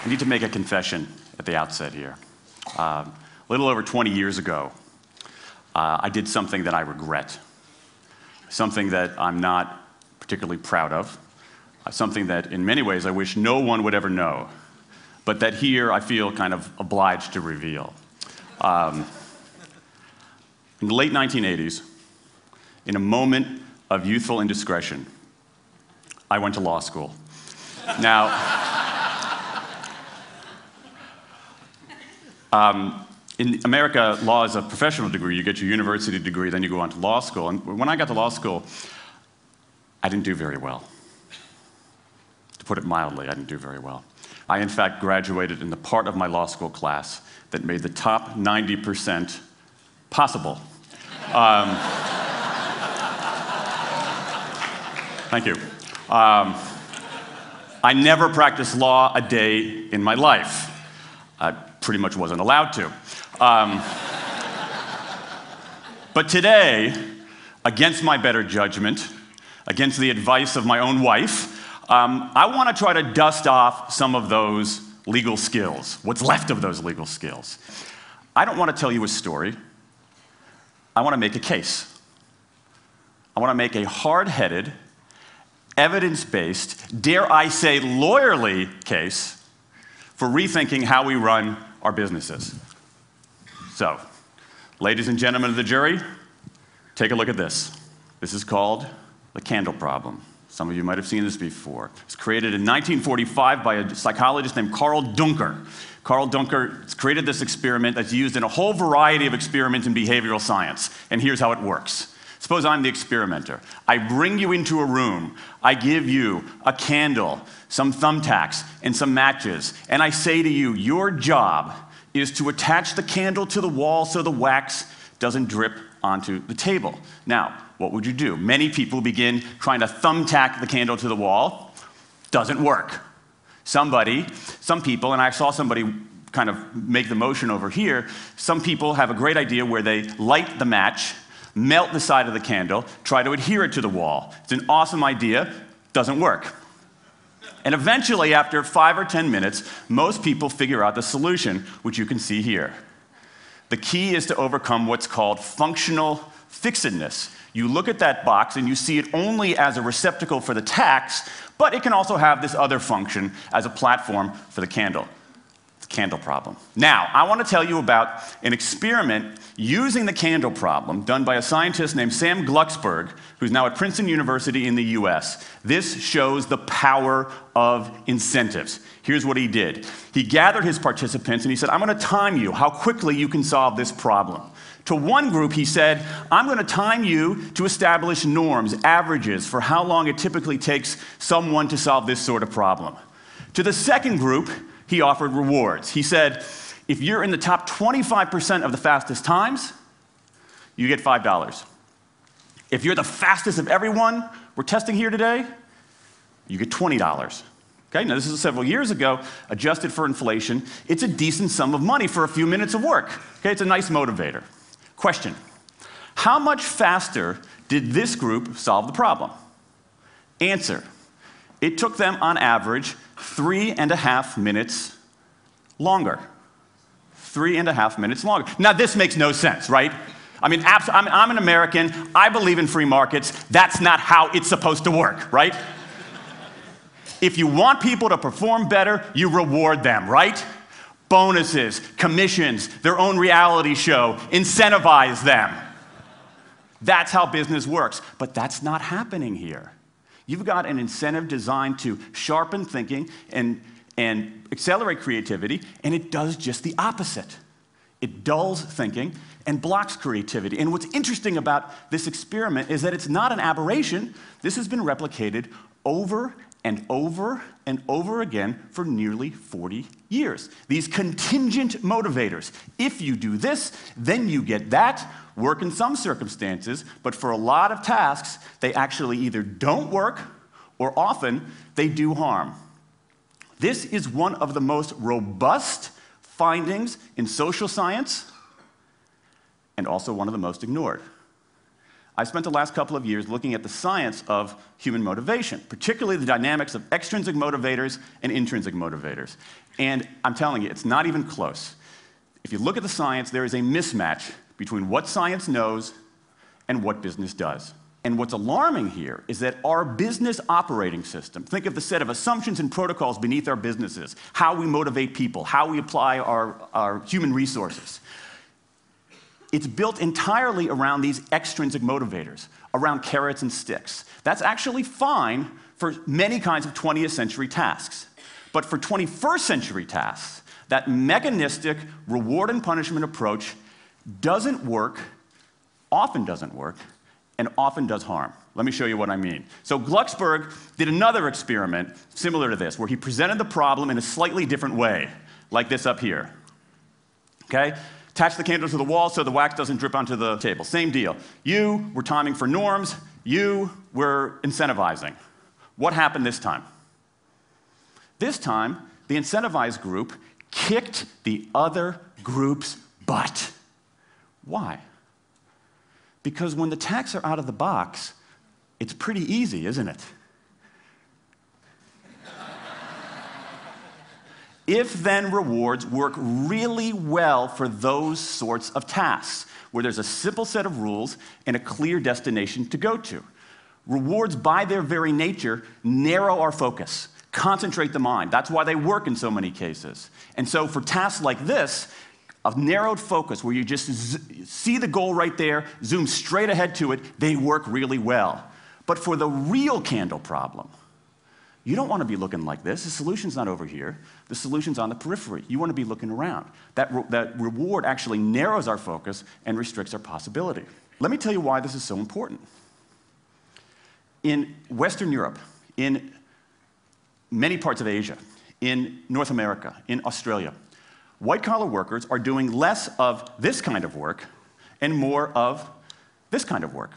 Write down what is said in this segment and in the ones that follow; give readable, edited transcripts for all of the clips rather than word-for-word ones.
I need to make a confession at the outset here. A little over 20 years ago, I did something that I regret, something that I'm not particularly proud of, something that in many ways I wish no one would ever know, but that here I feel kind of obliged to reveal. In the late 1980s, in a moment of youthful indiscretion, I went to law school. Now, in America, law is a professional degree. You get your university degree, then you go on to law school. And when I got to law school, I didn't do very well. To put it mildly, I didn't do very well. I, in fact, graduated in the part of my law school class that made the top 90% possible. Thank you. I never practiced law a day in my life. I pretty much wasn't allowed to. But today, against my better judgment, against the advice of my own wife, I want to try to dust off some of those legal skills, what's left of those legal skills. I don't want to tell you a story. I want to make a case. I want to make a hard-headed, evidence-based, dare I say lawyerly case for rethinking how we run our businesses. So, ladies and gentlemen of the jury, take a look at this. This is called the candle problem. Some of you might have seen this before. It was created in 1945 by a psychologist named Carl Duncker. Carl Duncker created this experiment that's used in a whole variety of experiments in behavioral science. And here's how it works. Suppose I'm the experimenter. I bring you into a room. I give you a candle, some thumbtacks, and some matches. And I say to you, your job is to attach the candle to the wall so the wax doesn't drip onto the table. Now, what would you do? Many people begin trying to thumbtack the candle to the wall. Doesn't work. Some people, and I saw somebody kind of make the motion over here, some people have a great idea where they light the match, melt the side of the candle, try to adhere it to the wall. It's an awesome idea. Doesn't work. And eventually, after 5 or 10 minutes, most people figure out the solution, which you can see here. The key is to overcome what's called functional fixedness. You look at that box and you see it only as a receptacle for the tacks, but it can also have this other function as a platform for the candle. The candle problem. Now, I want to tell you about an experiment using the candle problem done by a scientist named Sam Glucksberg, who's now at Princeton University in the US. This shows the power of incentives. Here's what he did. He gathered his participants and he said, I'm going to time you how quickly you can solve this problem. To one group, he said, I'm going to time you to establish norms, averages, for how long it typically takes someone to solve this sort of problem. To the second group, he offered rewards. He said, if you're in the top 25% of the fastest times, you get $5. If you're the fastest of everyone we're testing here today, you get $20. Okay, now this is several years ago, adjusted for inflation. It's a decent sum of money for a few minutes of work. Okay, it's a nice motivator. Question, how much faster did this group solve the problem? Answer, it took them on average 3.5 minutes longer. 3.5 minutes longer. Now this makes no sense, right? I mean, I'm an American, I believe in free markets, that's not how it's supposed to work, right? If you want people to perform better, you reward them, right? Bonuses, commissions, their own reality show, incentivize them. That's how business works, but that's not happening here. You've got an incentive designed to sharpen thinking and accelerate creativity, and it does just the opposite. It dulls thinking and blocks creativity. And what's interesting about this experiment is that it's not an aberration. This has been replicated over and over and over again for nearly 40 years. These contingent motivators. If you do this, then you get that. Work in some circumstances, but for a lot of tasks, they actually either don't work or often they do harm. This is one of the most robust findings in social science and also one of the most ignored. I spent the last couple of years looking at the science of human motivation, particularly the dynamics of extrinsic motivators and intrinsic motivators. And I'm telling you, it's not even close. If you look at the science, there is a mismatch between what science knows and what business does. And what's alarming here is that our business operating system, think of the set of assumptions and protocols beneath our businesses, how we motivate people, how we apply our human resources. It's built entirely around these extrinsic motivators, around carrots and sticks. That's actually fine for many kinds of 20th century tasks. But for 21st century tasks, that mechanistic reward and punishment approach doesn't work, often doesn't work, and often does harm. Let me show you what I mean. So Glucksberg did another experiment similar to this, where he presented the problem in a slightly different way, like this up here. Okay? Attach the candle to the wall so the wax doesn't drip onto the table. Same deal. You were timing for norms. You were incentivizing. What happened this time? This time, the incentivized group kicked the other group's butt. Why? Because when the tacks are out of the box, it's pretty easy, isn't it? If-then rewards work really well for those sorts of tasks, where there's a simple set of rules and a clear destination to go to. Rewards, by their very nature, narrow our focus, concentrate the mind. That's why they work in so many cases. And so for tasks like this, a narrowed focus where you just see the goal right there, zoom straight ahead to it, they work really well. But for the real candle problem, you don't want to be looking like this. The solution's not over here. The solution's on the periphery. You want to be looking around. That reward actually narrows our focus and restricts our possibility. Let me tell you why this is so important. In Western Europe, in many parts of Asia, in North America, in Australia, white-collar workers are doing less of this kind of work and more of this kind of work.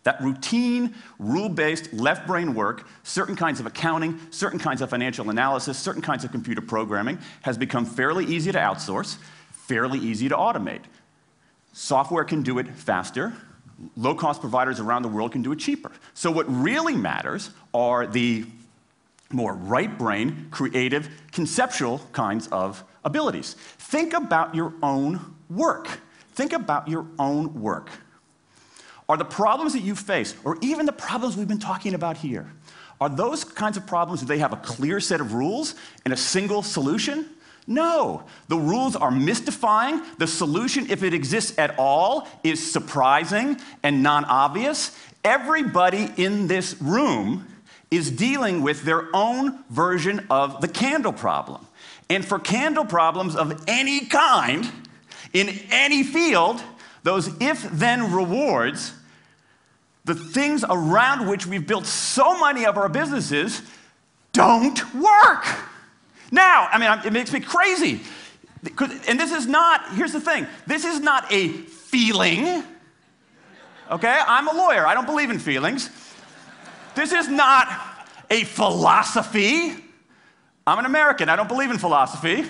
That routine, rule-based, left-brain work, certain kinds of accounting, certain kinds of financial analysis, certain kinds of computer programming, has become fairly easy to outsource, fairly easy to automate. Software can do it faster. Low-cost providers around the world can do it cheaper. So what really matters are the more right-brain, creative, conceptual kinds of abilities. Think about your own work. Think about your own work. Are the problems that you face, or even the problems we've been talking about here, are those kinds of problems, do they have a clear set of rules and a single solution? No. The rules are mystifying. The solution, if it exists at all, is surprising and non-obvious. Everybody in this room is dealing with their own version of the candle problem. And for candle problems of any kind, in any field, those if-then rewards, the things around which we've built so many of our businesses, don't work. Now, I mean, it makes me crazy. And this is not, here's the thing, this is not a feeling, okay? I'm a lawyer, I don't believe in feelings. This is not a philosophy. I'm an American, I don't believe in philosophy.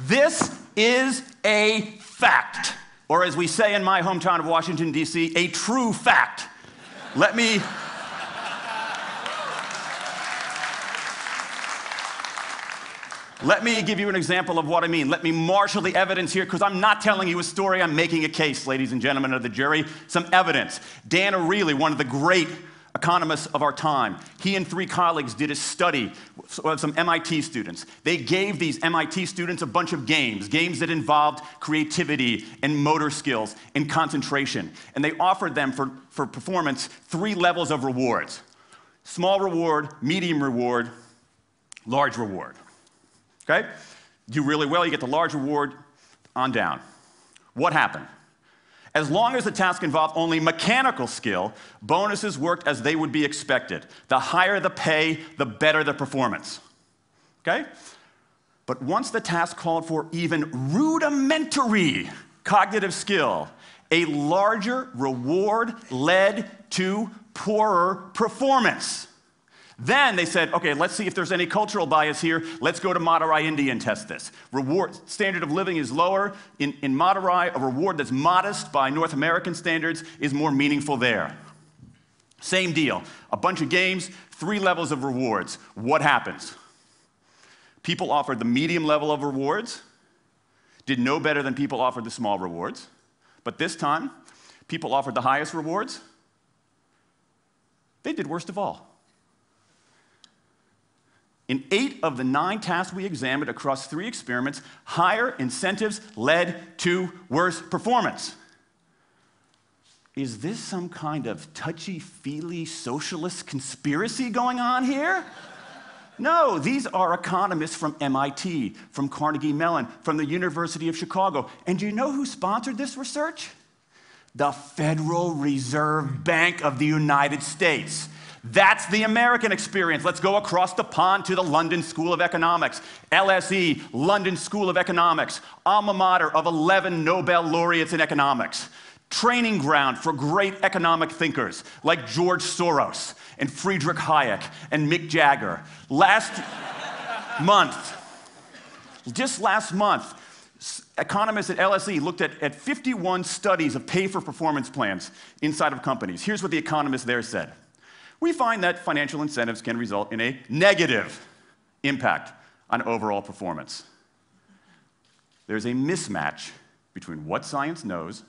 This is a fact, or as we say in my hometown of Washington, D.C., a true fact. Let me give you an example of what I mean. Let me marshal the evidence here, because I'm not telling you a story, I'm making a case, ladies and gentlemen of the jury. Some evidence. Dan Ariely, one of the great economists of our time, he and 3 colleagues did a study of some MIT students. They gave these MIT students a bunch of games that involved creativity and motor skills and concentration. And they offered them for performance 3 levels of rewards. Small reward, medium reward, large reward. Okay? Do really well, you get the large reward, on down. What happened? As long as the task involved only mechanical skill, bonuses worked as they would be expected. The higher the pay, the better the performance. Okay? But once the task called for even rudimentary cognitive skill, a larger reward led to poorer performance. Then they said, okay, let's see if there's any cultural bias here. Let's go to Madurai, India and test this. Standard of living is lower. In Madurai, a reward that's modest by North American standards is more meaningful there. Same deal. A bunch of games, 3 levels of rewards. What happens? People offered the medium level of rewards, did no better than people offered the small rewards. But this time, people offered the highest rewards. They did worst of all. In 8 of the 9 tasks we examined across 3 experiments, higher incentives led to worse performance. Is this some kind of touchy-feely socialist conspiracy going on here? No, these are economists from MIT, from Carnegie Mellon, from the University of Chicago. And do you know who sponsored this research? The Federal Reserve Bank of the United States. That's the American experience. Let's go across the pond to the London School of Economics. LSE, London School of Economics, alma mater of 11 Nobel laureates in economics. Training ground for great economic thinkers like George Soros and Friedrich Hayek and Mick Jagger. Just last month, economists at LSE looked at 51 studies of pay-for-performance plans inside of companies. Here's what the economists there said. We find that financial incentives can result in a negative impact on overall performance. There's a mismatch between what science knows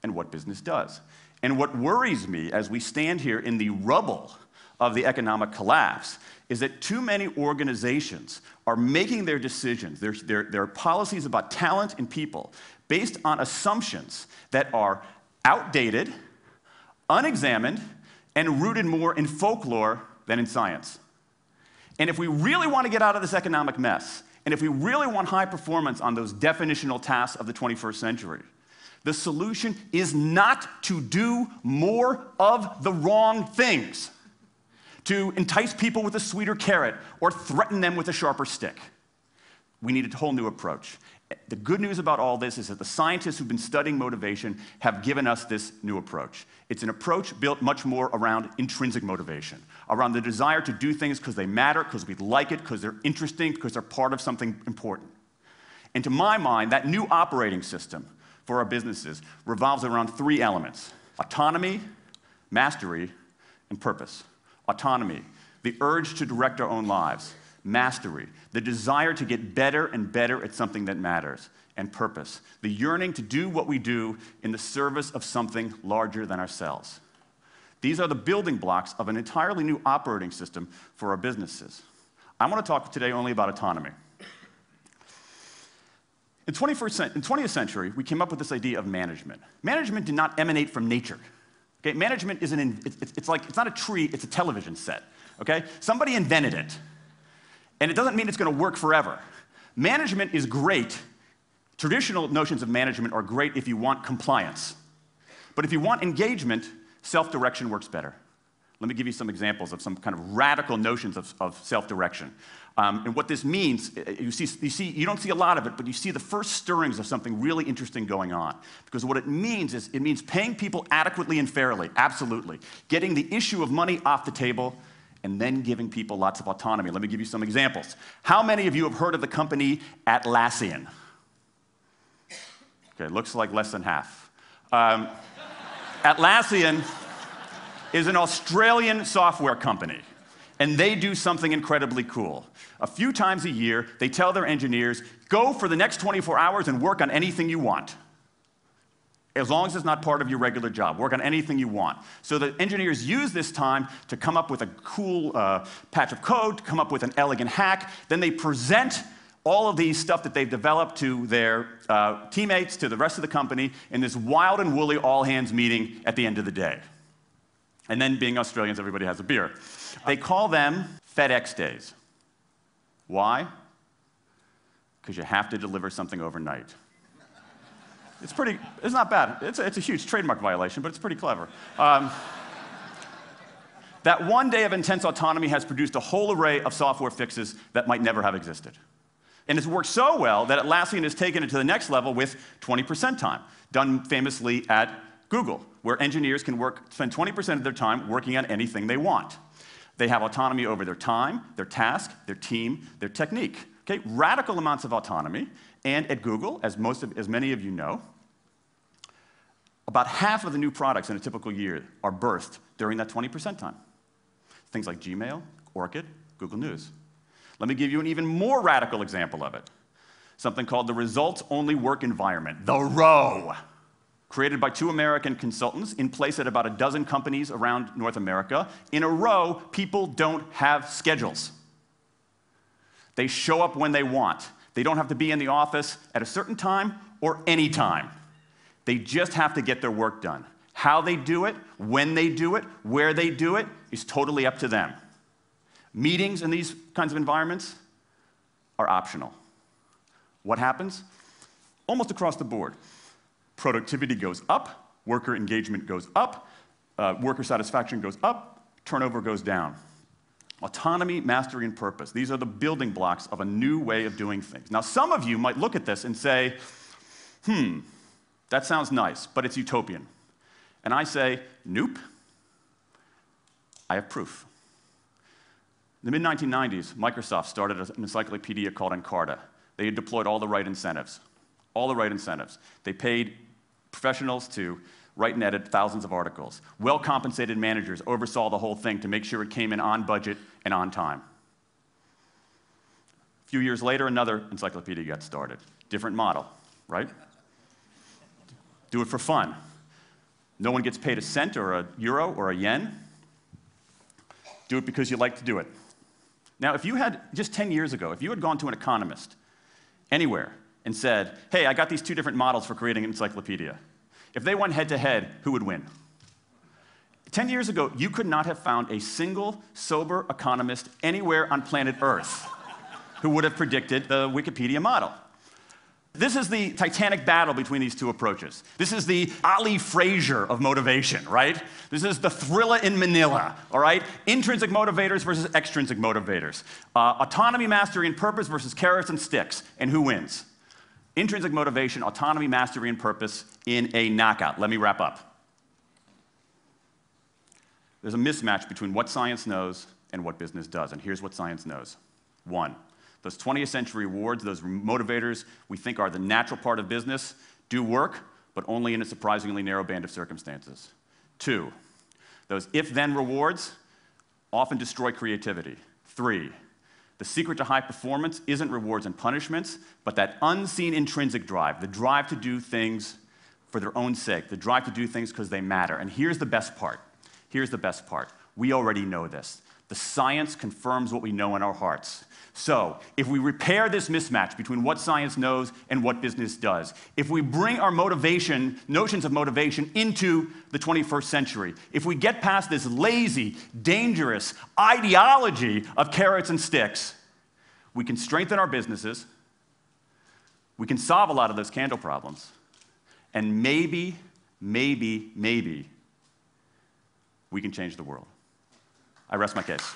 and what business does. And what worries me as we stand here in the rubble of the economic collapse is that too many organizations are making their decisions, their policies about talent and people, based on assumptions that are outdated, unexamined, and rooted more in folklore than in science. And if we really want to get out of this economic mess, and if we really want high performance on those definitional tasks of the 21st century, the solution is not to do more of the wrong things, to entice people with a sweeter carrot or threaten them with a sharper stick. We need a whole new approach. The good news about all this is that the scientists who've been studying motivation have given us this new approach. It's an approach built much more around intrinsic motivation, around the desire to do things because they matter, because we like it, because they're interesting, because they're part of something important. And to my mind, that new operating system for our businesses revolves around 3 elements: autonomy, mastery, and purpose. Autonomy, the urge to direct our own lives. Mastery, the desire to get better and better at something that matters. And purpose, the yearning to do what we do in the service of something larger than ourselves. These are the building blocks of an entirely new operating system for our businesses. I want to talk today only about autonomy. In the 20th century, we came up with this idea of management. Management did not emanate from nature. Okay? Management isn't, it's not a tree, it's a television set. Okay? Somebody invented it. And it doesn't mean it's going to work forever. Management is great. Traditional notions of management are great if you want compliance. But if you want engagement, self-direction works better. Let me give you some examples of some kind of radical notions of self-direction. And what this means, you don't see a lot of it, but you see the first stirrings of something really interesting going on. Because what it means is, it means paying people adequately and fairly, absolutely. Getting the issue of money off the table, and then giving people lots of autonomy. Let me give you some examples. How many of you have heard of the company Atlassian? Okay, looks like less than half. Atlassian is an Australian software company, and they do something incredibly cool. A few times a year, they tell their engineers, go for the next 24 hours and work on anything you want. As long as it's not part of your regular job. Work on anything you want. So the engineers use this time to come up with a cool patch of code, to come up with an elegant hack. Then they present all of these stuff that they've developed to their teammates, to the rest of the company, in this wild and woolly all-hands meeting at the end of the day. And then, being Australians, everybody has a beer. They call them FedEx days. Why? Because you have to deliver something overnight. It's not bad. It's a huge trademark violation, but it's pretty clever. That one day of intense autonomy has produced a whole array of software fixes that might never have existed. And it's worked so well that Atlassian has taken it to the next level with 20% time, done famously at Google, where engineers can spend 20% of their time working on anything they want. They have autonomy over their time, their task, their team, their technique. Okay? Radical amounts of autonomy. And at Google, as many of you know, about half of the new products in a typical year are birthed during that 20% time. Things like Gmail, Orchid, Google News. Let me give you an even more radical example of it. Something called the results-only work environment, the ROW, created by 2 American consultants in place at about a dozen companies around North America. In a ROW, people don't have schedules. They show up when they want. They don't have to be in the office at a certain time or any time. They just have to get their work done. How they do it, when they do it, where they do it, is totally up to them. Meetings in these kinds of environments are optional. What happens? Almost across the board. Productivity goes up, worker engagement goes up, worker satisfaction goes up, turnover goes down. Autonomy, mastery, and purpose. These are the building blocks of a new way of doing things. Now, some of you might look at this and say, that sounds nice, but it's utopian. And I say, nope. I have proof. In the mid-1990s, Microsoft started an encyclopedia called Encarta. They had deployed all the right incentives. All the right incentives. They paid professionals to write and edit thousands of articles. Well-compensated managers oversaw the whole thing to make sure it came in on budget and on time. A few years later, another encyclopedia got started. Different model, right? Do it for fun. No one gets paid a cent or a euro or a yen. Do it because you like to do it. Now, if you had, just 10 years ago, if you had gone to an economist anywhere and said, hey, I got these 2 different models for creating an encyclopedia. If they went head-to-head, who would win? 10 years ago, you could not have found a single sober economist anywhere on planet Earth who would have predicted the Wikipedia model. This is the titanic battle between these 2 approaches. This is the Ali Frazier of motivation, right? This is the thriller in Manila, all right? Intrinsic motivators versus extrinsic motivators. Autonomy, mastery, and purpose versus carrots and sticks. And who wins? Intrinsic motivation, autonomy, mastery, and purpose in a knockout. Let me wrap up. There's a mismatch between what science knows and what business does, and here's what science knows. 1, those 20th century rewards, those motivators we think are the natural part of business, do work, but only in a surprisingly narrow band of circumstances. 2, those if-then rewards often destroy creativity. 3, the secret to high performance isn't rewards and punishments, but that unseen intrinsic drive, the drive to do things for their own sake, the drive to do things because they matter. And here's the best part. Here's the best part. We already know this. The science confirms what we know in our hearts. So, if we repair this mismatch between what science knows and what business does, if we bring our motivation, notions of motivation, into the 21st century, if we get past this lazy, dangerous ideology of carrots and sticks, we can strengthen our businesses, we can solve a lot of those candle problems, and maybe, we can change the world. I rest my case.